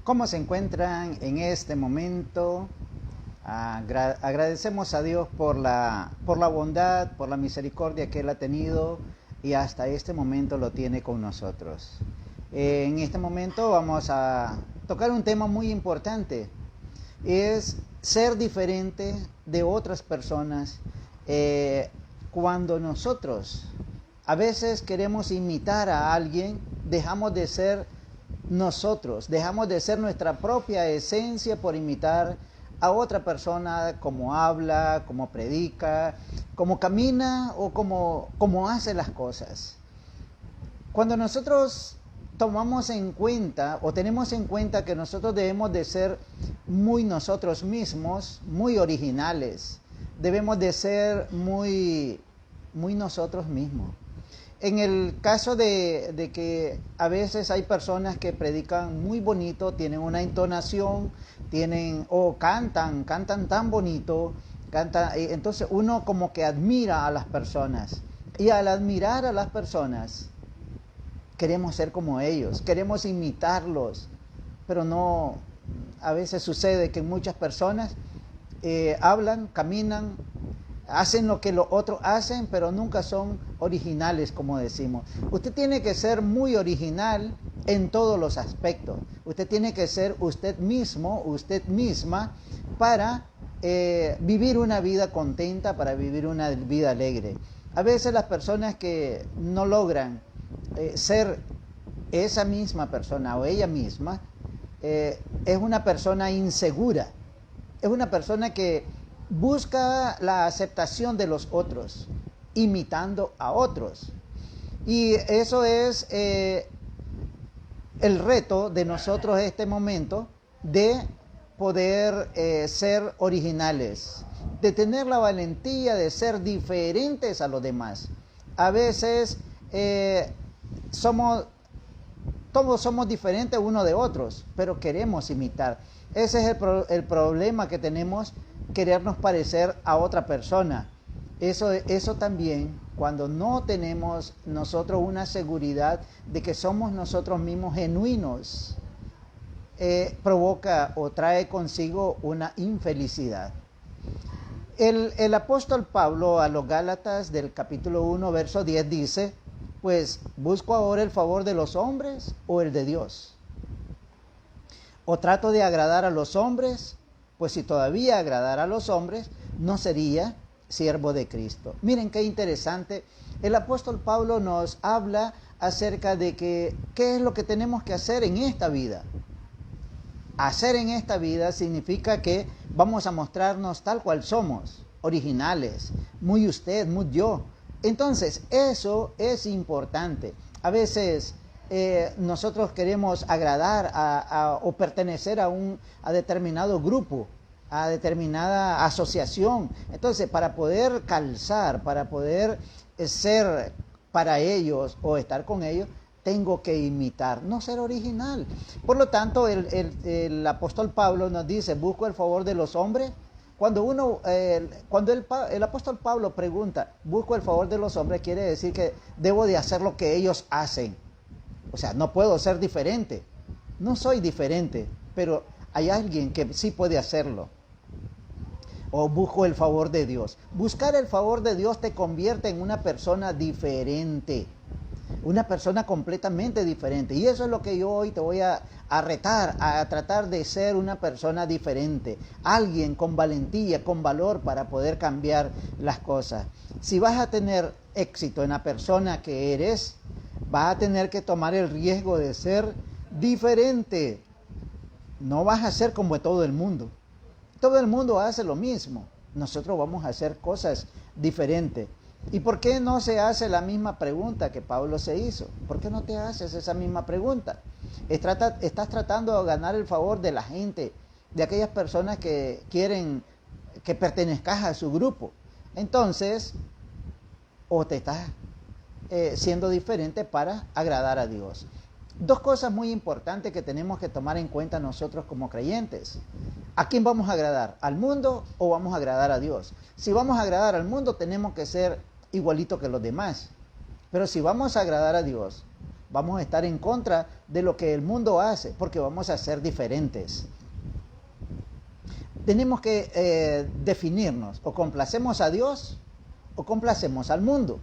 ¿Cómo se encuentran en este momento? Agradecemos a Dios por la bondad, por la misericordia que Él ha tenido y hasta este momento lo tiene con nosotros. En este momento vamos a tocar un tema muy importante. Es ser diferente de otras personas cuando nosotros a veces queremos imitar a alguien, dejamos de ser nosotros, dejamos de ser nuestra propia esencia por imitar a otra persona, como habla, como predica, como camina o como hace las cosas. Cuando nosotros tomamos en cuenta o tenemos en cuenta que nosotros debemos de ser muy nosotros mismos, muy originales, debemos de ser muy nosotros mismos. En el caso de que a veces hay personas que predican muy bonito, tienen una entonación, cantan tan bonito, entonces uno como que admira a las personas. Y al admirar a las personas, queremos ser como ellos, queremos imitarlos, pero no, a veces sucede que muchas personas hablan, caminan, hacen lo que los otros hacen, pero nunca son originales, como decimos. Usted tiene que ser muy original en todos los aspectos. Usted tiene que ser usted mismo, usted misma, para vivir una vida contenta, para vivir una vida alegre. A veces las personas que no logran ser esa misma persona o ella misma, es una persona insegura, es una persona que busca la aceptación de los otros, imitando a otros. Y eso es el reto de nosotros en este momento, de poder ser originales, de tener la valentía de ser diferentes a los demás. A veces todos somos diferentes unos de otros, pero queremos imitar. Ese es el problema que tenemos, querernos parecer a otra persona. Eso también, cuando no tenemos nosotros una seguridad de que somos nosotros mismos genuinos, provoca o trae consigo una infelicidad. El apóstol Pablo a los Gálatas del capítulo 1, verso 10 dice: pues, ¿busco ahora el favor de los hombres o el de Dios? ¿O trato de agradar a los hombres? Pues si todavía agradara a los hombres, no sería siervo de Cristo. Miren qué interesante. El apóstol Pablo nos habla acerca de qué es lo que tenemos que hacer en esta vida. Hacer en esta vida significa que vamos a mostrarnos tal cual somos, originales, muy usted, muy yo. Entonces, eso es importante. A veces nosotros queremos agradar o pertenecer a determinado grupo, a determinada asociación. Entonces, para poder calzar, para poder ser para ellos o estar con ellos, tengo que imitar, no ser original. Por lo tanto, el apóstol Pablo nos dice: busco el favor de los hombres. Cuando el apóstol Pablo pregunta, busco el favor de los hombres, quiere decir que debo de hacer lo que ellos hacen. O sea, no puedo ser diferente. No soy diferente, pero hay alguien que sí puede hacerlo. O busco el favor de Dios. Buscar el favor de Dios te convierte en una persona diferente. Una persona completamente diferente. Y eso es lo que yo hoy te voy a retar, a tratar de ser una persona diferente. Alguien con valentía, con valor para poder cambiar las cosas. Si vas a tener éxito en la persona que eres, vas a tener que tomar el riesgo de ser diferente. No vas a ser como todo el mundo. Todo el mundo hace lo mismo. Nosotros vamos a hacer cosas diferentes. ¿Y por qué no se hace la misma pregunta que Pablo se hizo? ¿Por qué no te haces esa misma pregunta? Estás tratando de ganar el favor de la gente, de aquellas personas que quieren que pertenezcas a su grupo. Entonces, o te estás siendo diferente para agradar a Dios. Dos cosas muy importantes que tenemos que tomar en cuenta nosotros como creyentes. ¿A quién vamos a agradar? ¿Al mundo o vamos a agradar a Dios? Si vamos a agradar al mundo, tenemos que ser igualito que los demás. Pero si vamos a agradar a Dios, vamos a estar en contra de lo que el mundo hace, porque vamos a ser diferentes. Tenemos que definirnos, o complacemos a Dios o complacemos al mundo.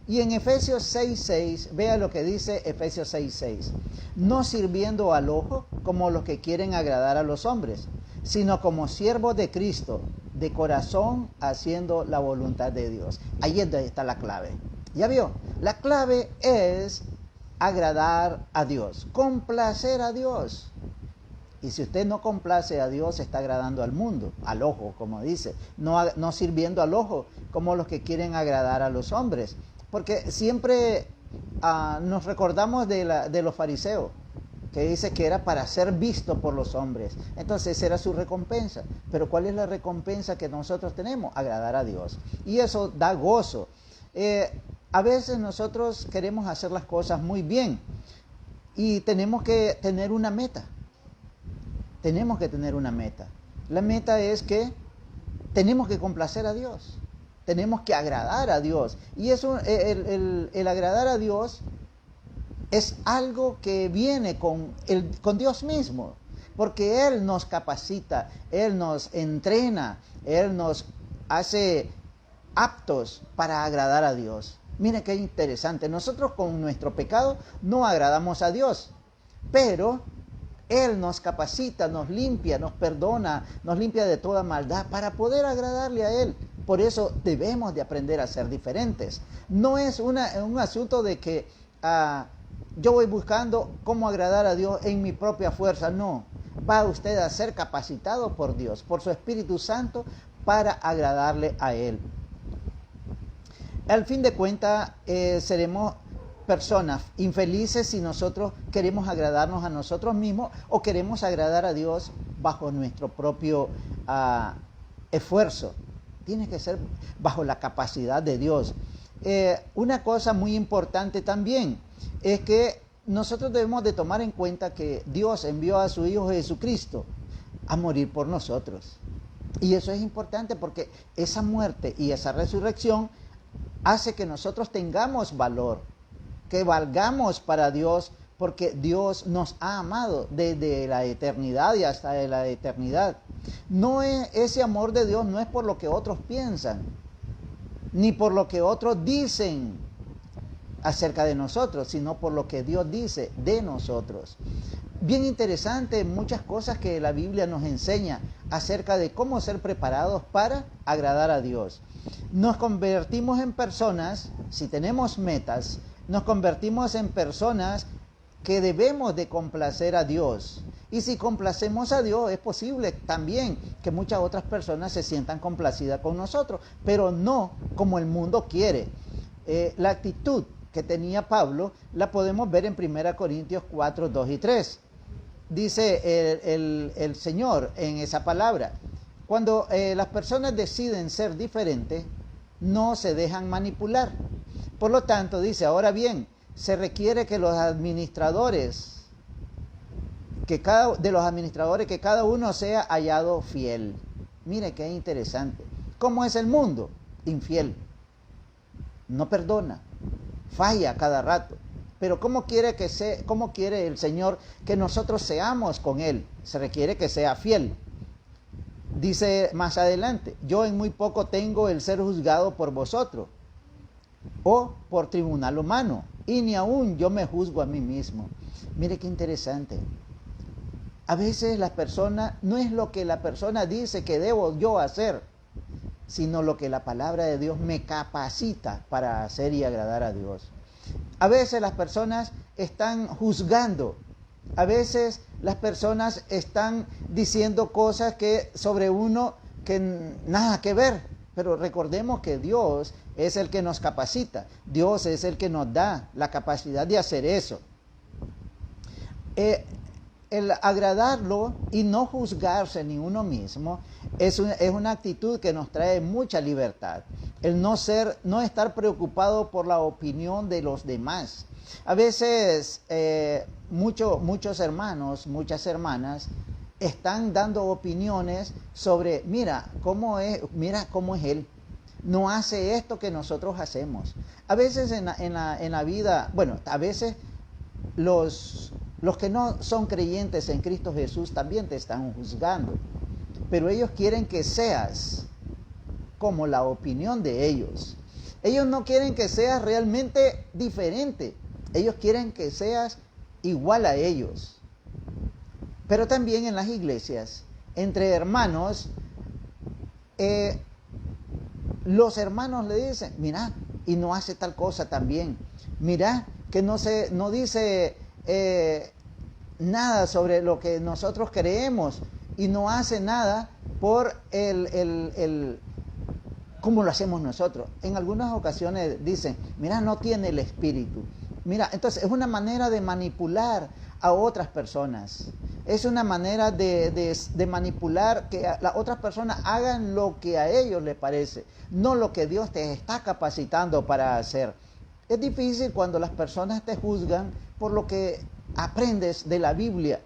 Y en Efesios 6:6, vea lo que dice Efesios 6:6. No sirviendo al ojo como los que quieren agradar a los hombres, sino como siervos de Cristo, de corazón haciendo la voluntad de Dios. Ahí está la clave. ¿Ya vio? La clave es agradar a Dios, complacer a Dios. Y si usted no complace a Dios, está agradando al mundo, al ojo, como dice. No sirviendo al ojo como los que quieren agradar a los hombres. Porque siempre nos recordamos de los fariseos, que dice que era para ser visto por los hombres. Entonces era su recompensa. Pero ¿cuál es la recompensa que nosotros tenemos? Agradar a Dios. Y eso da gozo. A veces nosotros queremos hacer las cosas muy bien y tenemos que tener una meta. Tenemos que tener una meta. La meta es que tenemos que complacer a Dios. Tenemos que agradar a Dios. Y eso, el agradar a Dios es algo que viene con Dios mismo. Porque Él nos capacita, Él nos entrena, Él nos hace aptos para agradar a Dios. Mire qué interesante. Nosotros con nuestro pecado no agradamos a Dios. Pero Él nos capacita, nos limpia, nos perdona, nos limpia de toda maldad para poder agradarle a Él. Por eso debemos de aprender a ser diferentes. No es un asunto de que yo voy buscando cómo agradar a Dios en mi propia fuerza. No, va usted a ser capacitado por Dios, por su Espíritu Santo, para agradarle a Él. Al fin de cuentas, seremos personas infelices si nosotros queremos agradarnos a nosotros mismos o queremos agradar a Dios bajo nuestro propio esfuerzo. Tiene que ser bajo la capacidad de Dios. Una cosa muy importante también es que nosotros debemos de tomar en cuenta que Dios envió a su Hijo Jesucristo a morir por nosotros. Y eso es importante porque esa muerte y esa resurrección hace que nosotros tengamos valor, que valgamos para Dios, porque Dios nos ha amado desde la eternidad y hasta la eternidad. Ese amor de Dios no es por lo que otros piensan, ni por lo que otros dicen acerca de nosotros, sino por lo que Dios dice de nosotros. Bien interesante muchas cosas que la Biblia nos enseña acerca de cómo ser preparados para agradar a Dios. Nos convertimos en personas, si tenemos metas, nos convertimos en personas que debemos de complacer a Dios. Y si complacemos a Dios, es posible también que muchas otras personas se sientan complacidas con nosotros, pero no como el mundo quiere. La actitud que tenía Pablo la podemos ver en 1 Corintios 4, 2 y 3. Dice el Señor en esa palabra: cuando las personas deciden ser diferentes, no se dejan manipular. Por lo tanto, dice, ahora bien, se requiere que los administradores, que cada uno sea hallado fiel. Mire qué interesante. ¿Cómo es el mundo? Infiel. No perdona. Falla cada rato. Pero ¿cómo quiere el Señor que nosotros seamos con Él? Se requiere que sea fiel. Dice más adelante: yo en muy poco tengo el ser juzgado por vosotros, o por tribunal humano, y ni aún yo me juzgo a mí mismo. Mire qué interesante. A veces las personas, no es lo que la persona dice que debo yo hacer, sino lo que la palabra de Dios me capacita para hacer y agradar a Dios. A veces las personas están juzgando. A veces las personas están diciendo cosas sobre uno que nada que ver. Pero recordemos que Dios es el que nos capacita. Dios es el que nos da la capacidad de hacer eso. El agradarlo y no juzgarse ni uno mismo es una actitud que nos trae mucha libertad. El no estar preocupado por la opinión de los demás. A veces muchos hermanos, muchas hermanas están dando opiniones sobre, mira cómo es él. No hace esto que nosotros hacemos. A veces en la vida, bueno, a veces los que no son creyentes en Cristo Jesús también te están juzgando. Pero ellos quieren que seas como la opinión de ellos. Ellos no quieren que seas realmente diferente. Ellos quieren que seas igual a ellos. Pero también en las iglesias, entre hermanos, los hermanos le dicen, mira, y no hace tal cosa también. Mira, que no dice nada sobre lo que nosotros creemos y no hace nada por cómo lo hacemos nosotros. En algunas ocasiones dicen, mira, no tiene el espíritu. Mira, entonces es una manera de manipular a otras personas. Es una manera de manipular que las otras personas hagan lo que a ellos les parece, no lo que Dios te está capacitando para hacer. Es difícil cuando las personas te juzgan por lo que aprendes de la Biblia.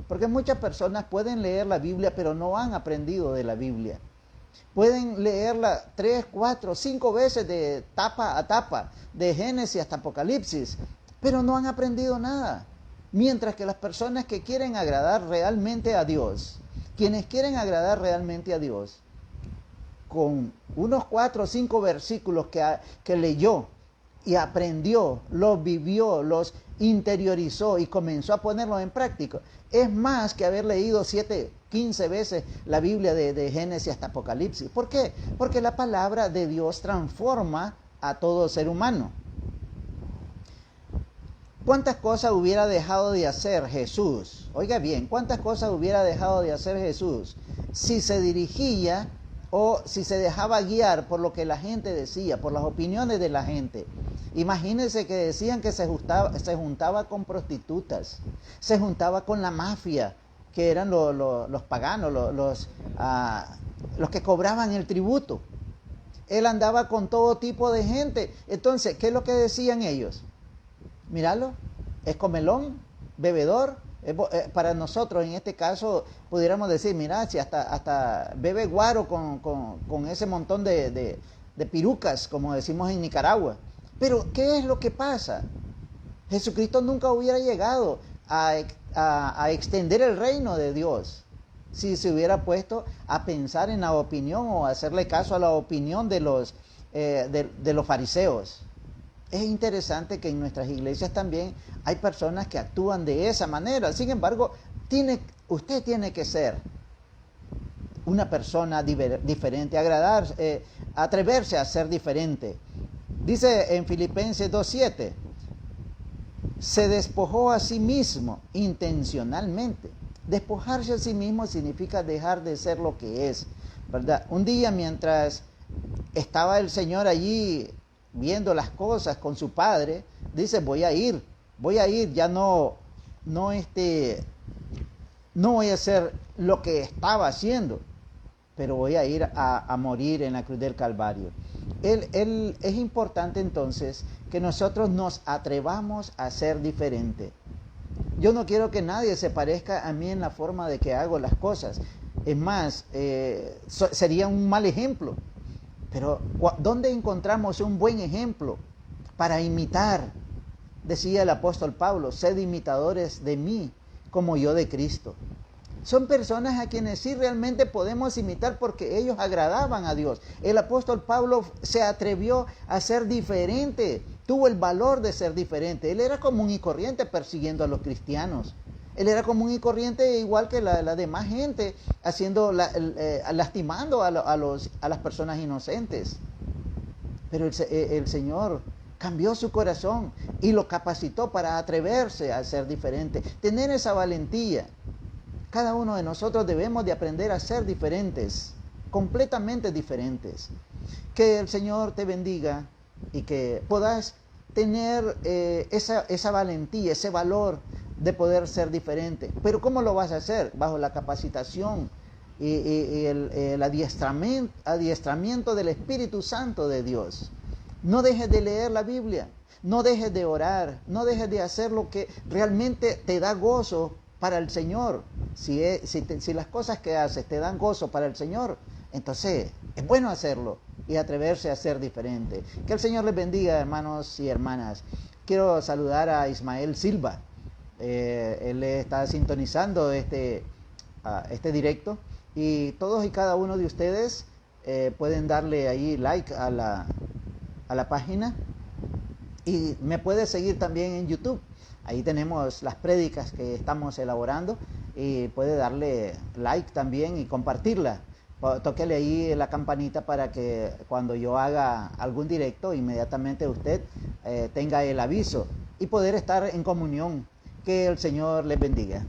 Porque muchas personas pueden leer la Biblia, pero no han aprendido de la Biblia. Pueden leerla 3, 4, 5 veces de tapa a tapa, de Génesis hasta Apocalipsis, pero no han aprendido nada. Mientras que las personas que quieren agradar realmente a Dios, quienes quieren agradar realmente a Dios, con unos 4 o 5 versículos que leyó y aprendió, los vivió, los interiorizó y comenzó a ponerlos en práctica, es más que haber leído 7, 15 veces la Biblia de Génesis hasta Apocalipsis. ¿Por qué? Porque la palabra de Dios transforma a todo ser humano. ¿Cuántas cosas hubiera dejado de hacer Jesús? Oiga bien, ¿cuántas cosas hubiera dejado de hacer Jesús si se dirigía o si se dejaba guiar por lo que la gente decía, por las opiniones de la gente? Imagínense que decían que se juntaba con prostitutas, se juntaba con la mafia, que eran los paganos, los que cobraban el tributo. Él andaba con todo tipo de gente. Entonces, ¿qué es lo que decían ellos? Míralo, es comelón, bebedor. Para nosotros, en este caso, pudiéramos decir, mira, si hasta bebe guaro con ese montón de pirucas, como decimos en Nicaragua. Pero, ¿qué es lo que pasa? Jesucristo nunca hubiera llegado a extender el reino de Dios si se hubiera puesto a pensar en la opinión o a hacerle caso a la opinión de los fariseos. Es interesante que en nuestras iglesias también hay personas que actúan de esa manera. Sin embargo, usted tiene que ser una persona diferente, atreverse a ser diferente. Dice en Filipenses 2:7, se despojó a sí mismo intencionalmente. Despojarse a sí mismo significa dejar de ser lo que es, ¿verdad? Un día mientras estaba el Señor allí viendo las cosas con su padre, dice, voy a ir, ya no voy a hacer lo que estaba haciendo, pero voy a ir a morir en la cruz del Calvario. Es importante entonces que nosotros nos atrevamos a ser diferente. Yo no quiero que nadie se parezca a mí en la forma de que hago las cosas. Es más, sería un mal ejemplo. Pero ¿dónde encontramos un buen ejemplo para imitar? Decía el apóstol Pablo, sed imitadores de mí, como yo de Cristo. Son personas a quienes sí realmente podemos imitar porque ellos agradaban a Dios. El apóstol Pablo se atrevió a ser diferente, tuvo el valor de ser diferente. Él era común y corriente persiguiendo a los cristianos. Él era común y corriente igual que la demás gente, lastimando a las personas inocentes. Pero el Señor cambió su corazón y lo capacitó para atreverse a ser diferente, tener esa valentía. Cada uno de nosotros debemos de aprender a ser diferentes, completamente diferentes. Que el Señor te bendiga y que puedas tener esa valentía, ese valor de poder ser diferente. Pero ¿cómo lo vas a hacer? Bajo la capacitación y el adiestramiento del Espíritu Santo de Dios. No dejes de leer la Biblia, no dejes de orar, no dejes de hacer lo que realmente te da gozo para el Señor. Si las cosas que haces te dan gozo para el Señor, entonces es bueno hacerlo y atreverse a ser diferente. Que el Señor les bendiga, hermanos y hermanas. quiero saludar a Ismael Silva. Él está sintonizando este directo, y todos y cada uno de ustedes pueden darle ahí like a la página, y me puede seguir también en YouTube. Ahí tenemos las prédicas que estamos elaborando, y puede darle like también y compartirla. Tóquele ahí la campanita para que cuando yo haga algún directo, inmediatamente usted tenga el aviso y poder estar en comunión. Que el Señor les bendiga.